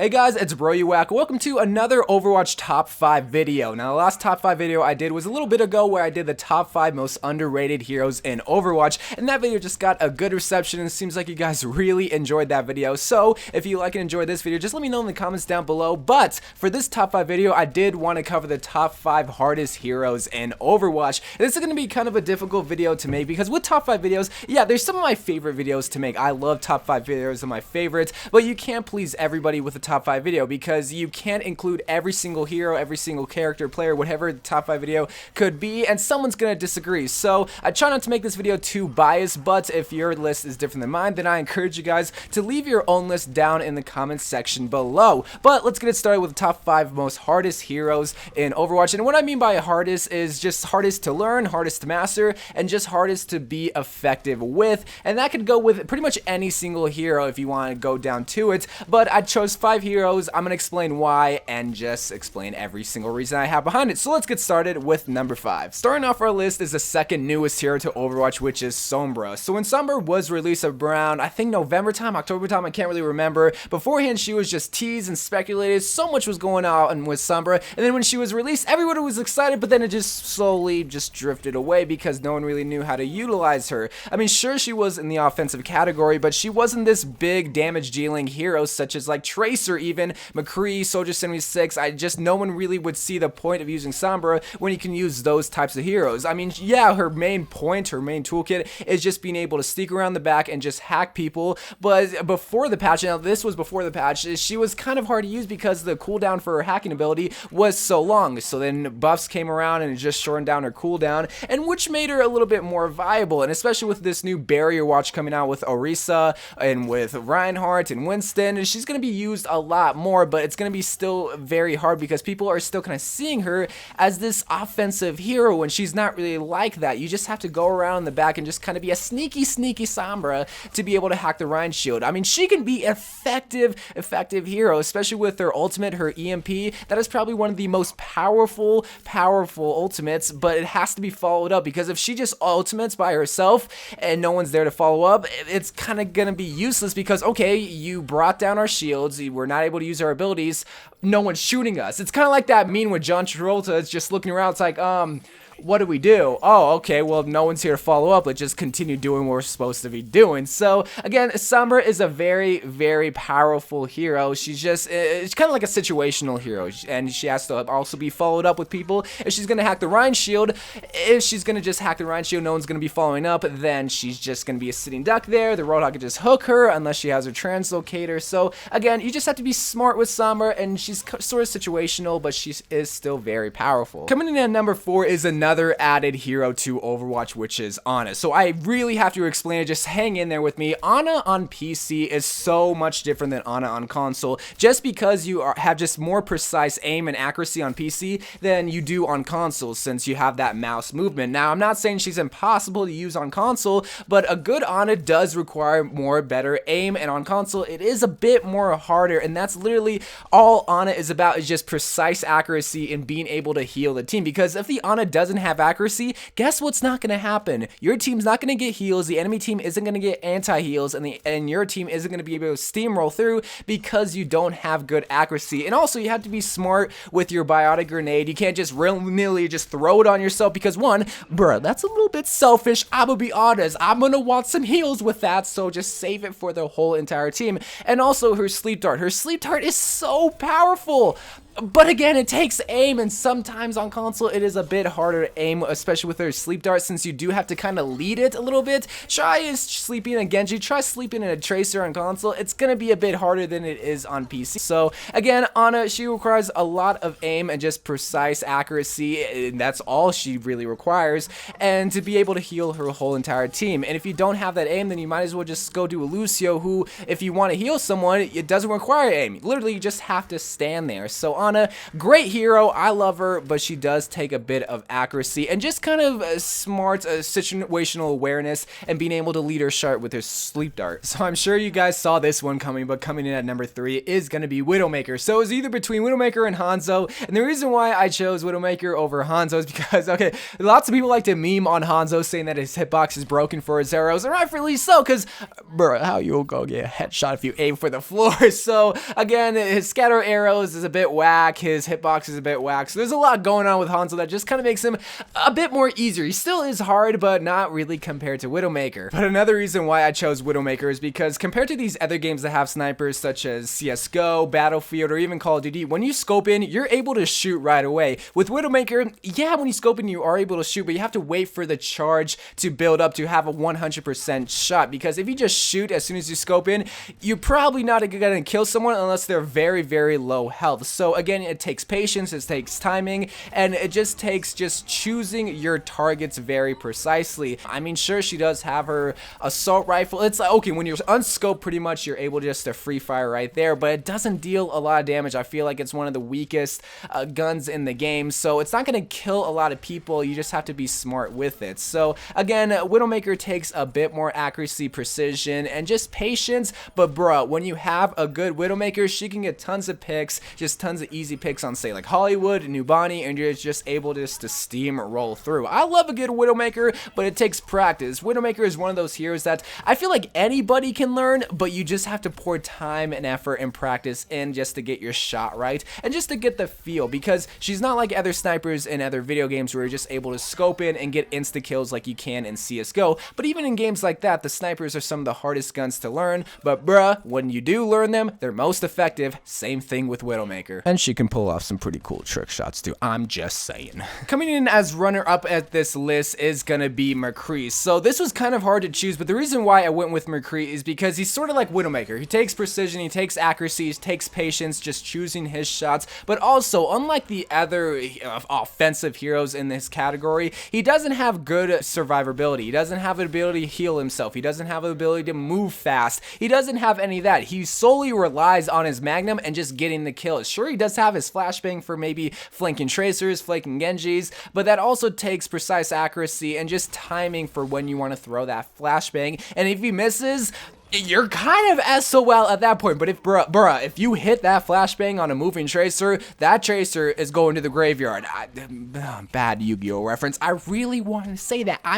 Hey guys, it's WACK. Welcome to another Overwatch top 5 video. Now the last top 5 video I did was a little bit ago where I did the top 5 most underrated heroes in Overwatch, and that video just got a good reception and it seems like you guys really enjoyed that video. So if you like and enjoyed this video, just let me know in the comments down below. But for this top 5 video, I did want to cover the top 5 hardest heroes in Overwatch. And this is going to be kind of a difficult video to make because with top 5 videos, yeah, there's some of my favorite videos to make. I love top 5 videos, they're my favorites, but you can't please everybody with a top 5 video because you can't include every single hero, every single character, player, whatever the top 5 video could be, and someone's gonna disagree. So I try not to make this video too biased, but if your list is different than mine, then I encourage you guys to leave your own list down in the comments section below. But let's get it started with the top 5 most hardest heroes in Overwatch. And what I mean by hardest is just hardest to learn, hardest to master, and just hardest to be effective with. And that could go with pretty much any single hero if you want to go down to it. But I chose 5 heroes. I'm going to explain why and just explain every single reason I have behind it. So let's get started with number 5. Starting off our list is the second newest hero to Overwatch, which is Sombra. So when Sombra was released around, I think November time, October time, I can't really remember. Beforehand, she was just teased and speculated. So much was going on with Sombra. And then when she was released, everybody was excited, but then it just slowly just drifted away because no one really knew how to utilize her. I mean, sure, she was in the offensive category, but she wasn't this big damage dealing hero such as like Tracer, even Makris, Soldier 76. No one really would see the point of using Sombra when you can use those types of heroes. I mean, yeah, her main point, her main toolkit is just being able to sneak around the back and just hack people. But before the patch, now this was before the patch, she was kind of hard to use because the cooldown for her hacking ability was so long. So then buffs came around and it just shortened down her cooldown, and which made her a little bit more viable. And especially with this new barrier watch coming out with Orisa and with Reinhardt and Winston, she's going to be used a lot more, but it's going to be still very hard because people are still kind of seeing her as this offensive hero when she's not really like that. You just have to go around the back and just kind of be a sneaky Sombra to be able to hack the Rein shield. I mean, she can be effective hero, especially with her ultimate, her EMP. That is probably one of the most powerful ultimates, but it has to be followed up because if she just ultimates by herself and no one's there to follow up, it's kind of gonna be useless because, okay, you brought down our shields, we're not able to use our abilities, no one's shooting us. It's kind of like that meme with John Travolta. It's just looking around, it's like, what do we do? Oh, okay, well, no one's here to follow up. Let's just continue doing what we're supposed to be doing. So, again, Sombra is a very powerful hero. She's just, it's kind of like a situational hero, and she has to also be followed up with people. If she's going to hack the Rein shield, if she's going to just hack the Rein shield, no one's going to be following up, then she's just going to be a sitting duck there. The Roadhog can just hook her unless she has her translocator. So, again, you just have to be smart with Sombra, and she's sort of situational, but she is still very powerful. Coming in at number 4 is another added hero to Overwatch, which is Ana. So I really have to explain it, just hang in there with me. Ana on PC is so much different than Ana on console, just because you have just more precise aim and accuracy on PC than you do on console, since you have that mouse movement. Now, I'm not saying she's impossible to use on console, but a good Ana does require better aim, and on console it is a bit more harder, and that's literally all Ana is about, is just precise accuracy and being able to heal the team. Because if the Ana doesn't have accuracy, guess what's not going to happen? Your team's not going to get heals, the enemy team isn't going to get anti-heals, and your team isn't going to be able to steamroll through because you don't have good accuracy. And also, you have to be smart with your biotic grenade. You can't just willy-nilly just throw it on yourself because, one, bruh, that's a little bit selfish. I'm gonna be honest, I'm gonna want some heals with that, so just save it for the whole entire team. And also, her sleep dart is so powerful. But again, it takes aim, and sometimes on console it is a bit harder to aim, especially with her sleep dart, since you do have to kind of lead it a little bit. Try sleeping in a Genji, try sleeping in a Tracer on console. It's gonna be a bit harder than it is on PC. So again, Ana, she requires a lot of aim and just precise accuracy, and that's all she really requires, and to be able to heal her whole entire team. And if you don't have that aim, then you might as well just go do a Lucio, who, if you want to heal someone, it doesn't require aim. Literally, you just have to stand there. So Ana, great hero, I love her, but she does take a bit of accuracy and just kind of smart situational awareness and being able to lead her shot with her sleep dart. So I'm sure you guys saw this one coming, but coming in at number 3 is going to be Widowmaker. So it's either between Widowmaker and Hanzo, and the reason why I chose Widowmaker over Hanzo is because, okay, lots of people like to meme on Hanzo saying that his hitbox is broken for his arrows, and rightfully so, because, bro, how you go get a headshot if you aim for the floor? So, again, his scatter arrows is a bit whack, his hitbox is a bit whack, so there's a lot going on with Hanzo that just kind of makes him a bit more easier. He still is hard, but not really compared to Widowmaker. But another reason why I chose Widowmaker is because compared to these other games that have snipers such as CSGO, Battlefield, or even Call of Duty, when you scope in, you're able to shoot right away. With Widowmaker, yeah, when you scope in, you are able to shoot, but you have to wait for the charge to build up to have a 100% shot, because if you just shoot as soon as you scope in, you're probably not gonna kill someone unless they're very, very low health. So again, it takes patience, it takes timing, and it just takes choosing your targets very precisely. I mean, sure, she does have her assault rifle. It's like, okay, when you're unscoped, pretty much you're able just to free fire right there, but it doesn't deal a lot of damage. I feel like it's one of the weakest guns in the game, so it's not gonna kill a lot of people. You just have to be smart with it. So again, Widowmaker takes a bit more accuracy, precision, and just patience, but bruh, when you have a good Widowmaker, she can get tons of picks, just tons of easy picks on, say, like Hollywood, Nubani, and you're just able to steamroll through. I love a good Widowmaker, but it takes practice. Widowmaker is one of those heroes that I feel like anybody can learn, but you just have to pour time and effort and practice in just to get your shot right, and just to get the feel, because she's not like other snipers in other video games where you're just able to scope in and get insta kills like you can in CSGO. But even in games like that, the snipers are some of the hardest guns to learn, but bruh, when you do learn them, they're most effective. Same thing with Widowmaker. And she can pull off some pretty cool trick shots too, I'm just saying. Coming in as runner-up at this list is gonna be Makris. So this was kind of hard to choose, but the reason why I went with Makris is because he's sort of like Widowmaker. He takes precision, he takes accuracy, he takes patience, just choosing his shots, but also, unlike the other offensive heroes in this category, he doesn't have good survivability. He doesn't have the ability to heal himself. He doesn't have the ability to move fast. He doesn't have any of that. He solely relies on his Magnum and just getting the kills. Sure, he does have his flashbang for maybe flanking tracers, flanking Genjis, but that also takes precise accuracy and just timing for when you want to throw that flashbang. And if he misses, you're kind of SOL at that point. But if bruh, if you hit that flashbang on a moving tracer, that tracer is going to the graveyard. Bad Yu-Gi-Oh reference. I really want to say that. I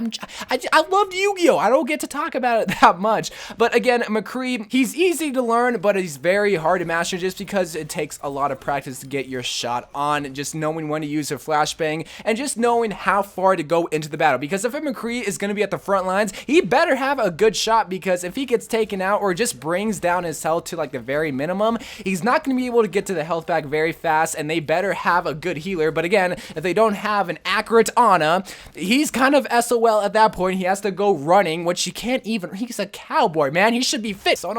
loved Yu-Gi-Oh. I don't get to talk about it that much. But again, Makris, he's easy to learn, but he's very hard to master just because it takes a lot of practice to get your shot on, just knowing when to use a flashbang and just knowing how far to go into the battle. Because if a Makris is going to be at the front lines, he better have a good shot, because if he gets taken out or just brings down his health to like the very minimum, he's not going to be able to get to the health back very fast, and they better have a good healer. But again, if they don't have an accurate Ana, he's kind of SOL at that point. He has to go running, which he can't even. He's a cowboy, man. He should be fit, so I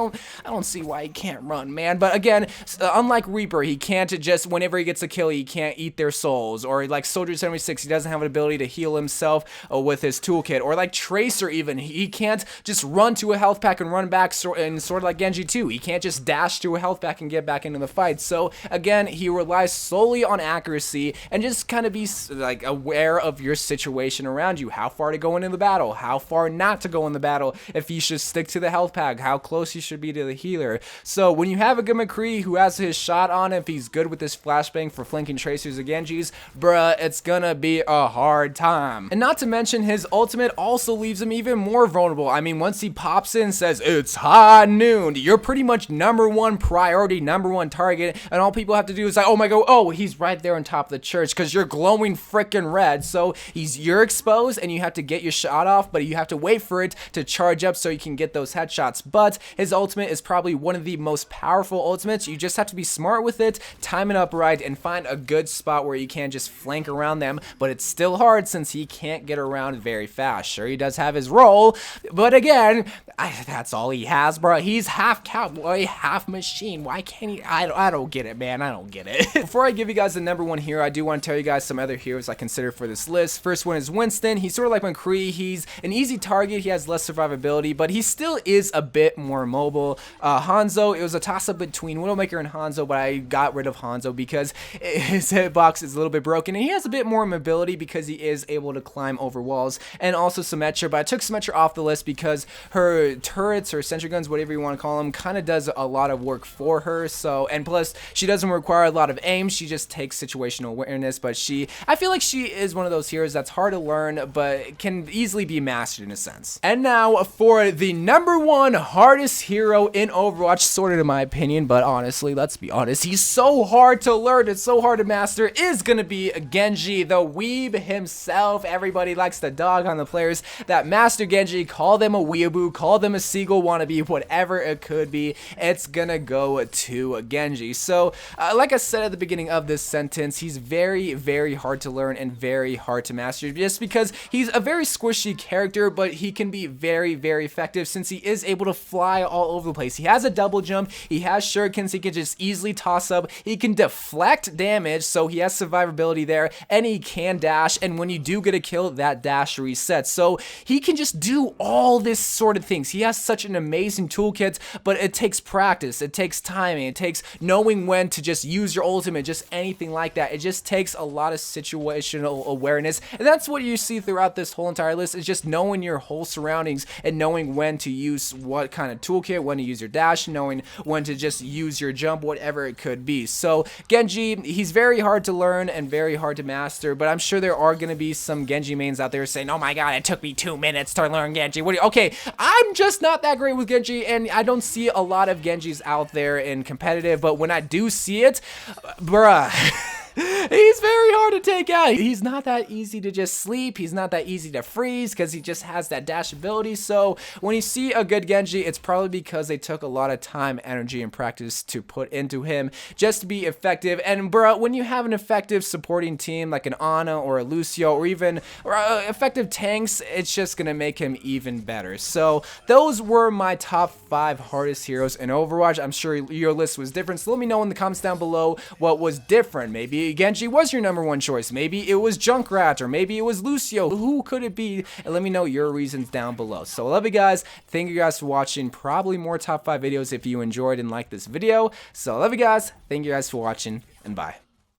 don't see why he can't run, man. But again, unlike Reaper, he can't just, whenever he gets a kill, he can't eat their souls. Or like Soldier 76, he doesn't have an ability to heal himself with his toolkit. Or like Tracer, even, he can't just run to a health pack and run back, and sort of like Genji too. He can't just dash to a health pack and get back into the fight. So again, he relies solely on accuracy and just kind of be like aware of your situation around you, how far to go into the battle, how far not to go in the battle, if you should stick to the health pack, how close you should be to the healer. So when you have a good Makris who has his shot on, if he's good with his flashbang for flanking tracers and Genjis, bruh, it's gonna be a hard time. And not to mention, his ultimate also leaves him even more vulnerable. I mean, once he pops in and says, "It's high noon," you're pretty much #1 priority, #1 target, and all people have to do is like, oh my god, oh, he's right there on top of the church, because you're glowing freaking red. So you're exposed and you have to get your shot off, but you have to wait for it to charge up so you can get those headshots. But his ultimate is probably one of the most powerful ultimates. You just have to be smart with it, time it up right, and find a good spot where you can just flank around them. But it's still hard since he can't get around very fast. Sure, he does have his roll, but again, that's all all he has, bro. He's half cowboy, half machine. Why can't he? I don't get it, man. I don't get it. Before I give you guys the number one hero, I do want to tell you guys some other heroes I consider for this list. First one is Winston. He's sort of like Makris. He's an easy target. He has less survivability, but he still is a bit more mobile. Hanzo, it was a toss-up between Widowmaker and Hanzo, but I got rid of Hanzo because his hitbox is a little bit broken, and he has a bit more mobility because he is able to climb over walls, and also Symmetra, but I took Symmetra off the list because her turrets or sentry guns, whatever you want to call them, kind of does a lot of work for her. So, and plus she doesn't require a lot of aim, she just takes situational awareness, but I feel like she is one of those heroes that's hard to learn but can easily be mastered in a sense. And now for the number one hardest hero in Overwatch, sort of in my opinion, but honestly, let's be honest, he's so hard to learn, it's so hard to master, is gonna be Genji, the weeb himself. Everybody likes to dog on the players that master Genji, call them a weeaboo, call them a seagull wannabe, whatever it could be, it's gonna go to Genji. So, like I said at the beginning of this sentence, he's very, very hard to learn and very hard to master, just because he's a very squishy character, but he can be very, very effective since he is able to fly all over the place. He has a double jump, he has shurikens, he can just easily toss up, he can deflect damage, so he has survivability there, and he can dash, and when you do get a kill, that dash resets. So he can just do all this sort of things. He has such an amazing toolkit, but it takes practice, it takes timing, it takes knowing when to just use your ultimate, just anything like that. It just takes a lot of situational awareness, and that's what you see throughout this whole entire list, is just knowing your whole surroundings and knowing when to use what kind of toolkit, when to use your dash, knowing when to just use your jump, whatever it could be. So Genji, he's very hard to learn and very hard to master, but I'm sure there are going to be some Genji mains out there saying, oh my god, it took me 2 minutes to learn Genji. Okay, I'm just not that great with Genji, and I don't see a lot of Genjis out there in competitive, but when I do see it, bruh, he's very hard to take out. He's not that easy to just sleep. He's not that easy to freeze because he just has that dash ability. So when you see a good Genji, it's probably because they took a lot of time, energy, and practice to put into him just to be effective. And bro, when you have an effective supporting team like an Ana or a Lucio or even effective tanks, it's just going to make him even better. So those were my top 5 hardest heroes in Overwatch. I'm sure your list was different. So let me know in the comments down below what was different. Maybe Genji was your number one choice. Maybe it was Junkrat, or maybe it was Lucio. Who could it be? And let me know your reasons down below. So I love you guys. Thank you guys for watching. Probably more top 5 videos if you enjoyed and liked this video. So I love you guys. Thank you guys for watching, and bye.